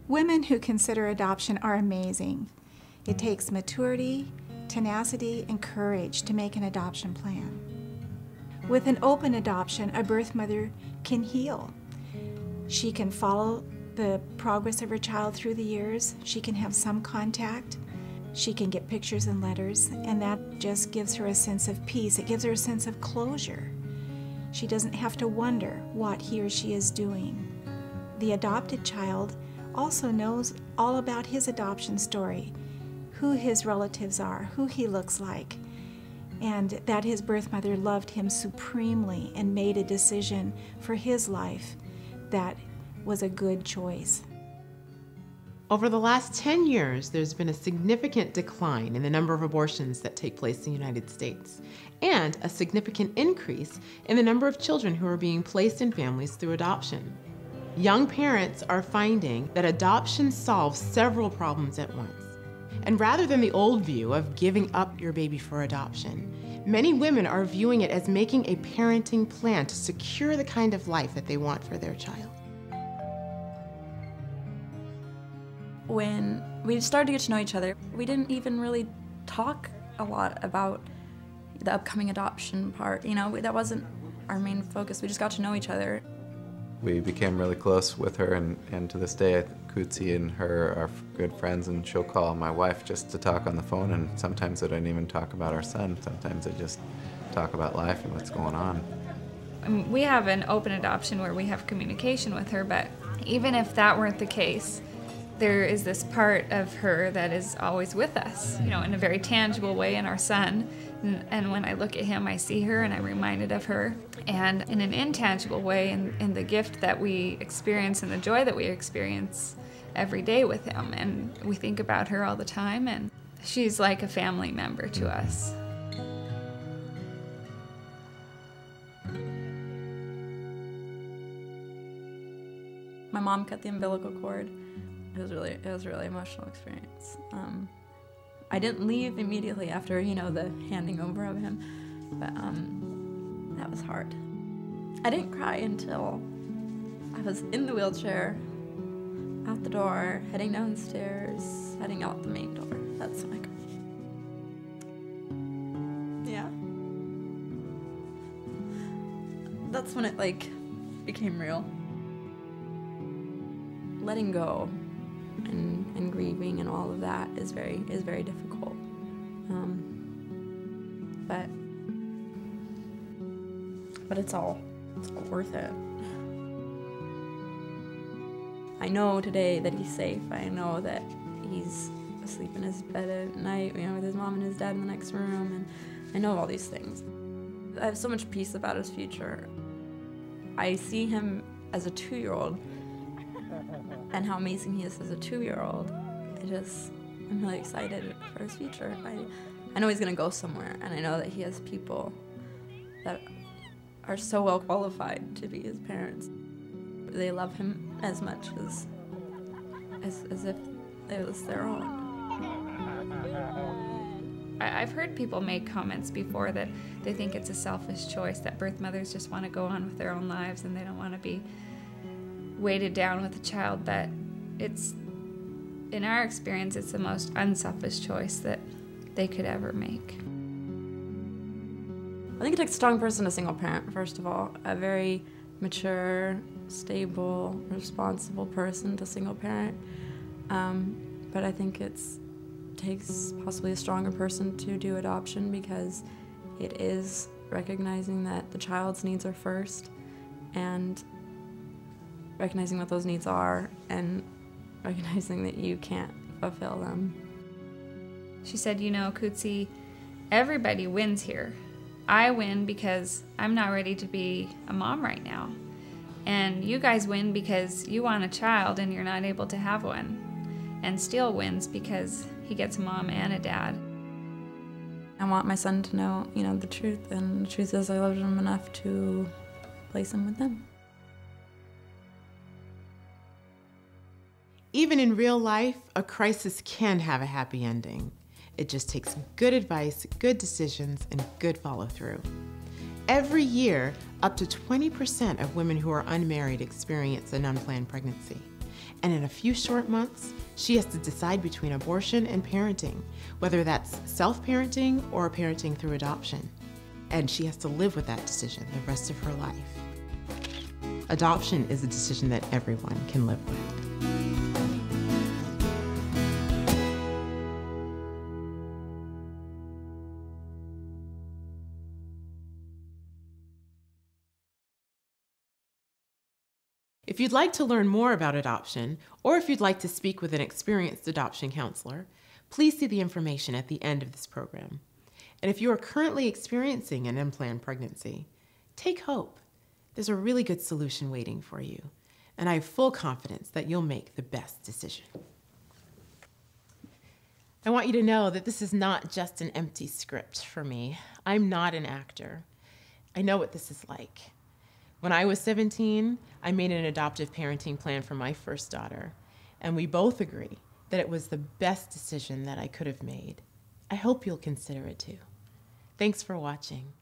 Women who consider adoption are amazing. It takes maturity, tenacity, and courage to make an adoption plan. With an open adoption, a birth mother can heal. She can follow the progress of her child through the years. She can have some contact. She can get pictures and letters, and that just gives her a sense of peace. It gives her a sense of closure. She doesn't have to wonder what he or she is doing. The adopted child also knows all about his adoption story, who his relatives are, who he looks like, and that his birth mother loved him supremely and made a decision for his life that was a good choice. Over the last 10 years, there's been a significant decline in the number of abortions that take place in the United States, and a significant increase in the number of children who are being placed in families through adoption. Young parents are finding that adoption solves several problems at once. And rather than the old view of giving up your baby for adoption, many women are viewing it as making a parenting plan to secure the kind of life that they want for their child. When we started to get to know each other, we didn't even really talk a lot about the upcoming adoption part. You know, that wasn't our main focus. We just got to know each other. We became really close with her, and to this day, Cootsie and her are good friends, and she'll call my wife just to talk on the phone, and sometimes I don't even talk about our son. Sometimes I just talk about life and what's going on. We have an open adoption where we have communication with her, but even if that weren't the case, there is this part of her that is always with us, you know, in a very tangible way in our son. And when I look at him, I see her and I'm reminded of her. And in an intangible way, in the gift that we experience and the joy that we experience every day with him. And we think about her all the time, and she's like a family member to us. My mom cut the umbilical cord. It was a really emotional experience. I didn't leave immediately after, you know, the handing over of him, but that was hard. I didn't cry until I was in the wheelchair, out the door, heading downstairs, heading out the main door. That's when I cried. Yeah. That's when it, like, became real. Letting go and grieving and all of that is very difficult. But it's all worth it. I know today that he's safe. I know that he's asleep in his bed at night, you know, with his mom and his dad in the next room, and I know all these things. I have so much peace about his future. I see him as a 2-year-old and how amazing he is as a 2-year-old. I'm really excited for his future. I know he's gonna go somewhere, and I know that he has people that are so well qualified to be his parents. They love him as much as if it was their own. I've heard people make comments before that they think it's a selfish choice, that birth mothers just want to go on with their own lives and they don't want to be weighted down with a child, but in our experience, it's the most unselfish choice that they could ever make. I think it takes a strong person to single parent, first of all. A very mature, stable, responsible person to single parent. But I think it takes possibly a stronger person to do adoption, because it is recognizing that the child's needs are first, and recognizing what those needs are, and recognizing that you can't fulfill them. She said, you know, Cootsie, everybody wins here. I win because I'm not ready to be a mom right now. And you guys win because you want a child and you're not able to have one. And Steele wins because he gets a mom and a dad. I want my son to know, you know, the truth, and the truth is I loved him enough to place him with them. Even in real life, a crisis can have a happy ending. It just takes good advice, good decisions, and good follow-through. Every year, up to 20% of women who are unmarried experience an unplanned pregnancy. And in a few short months, she has to decide between abortion and parenting, whether that's self-parenting or parenting through adoption. And she has to live with that decision the rest of her life. Adoption is a decision that everyone can live with. If you'd like to learn more about adoption, or if you'd like to speak with an experienced adoption counselor, please see the information at the end of this program. And if you are currently experiencing an unplanned pregnancy, take hope. There's a really good solution waiting for you, and I have full confidence that you'll make the best decision. I want you to know that this is not just an empty script for me. I'm not an actor. I know what this is like. When I was 17, I made an adoptive parenting plan for my first daughter, and we both agree that it was the best decision that I could have made. I hope you'll consider it too. Thanks for watching.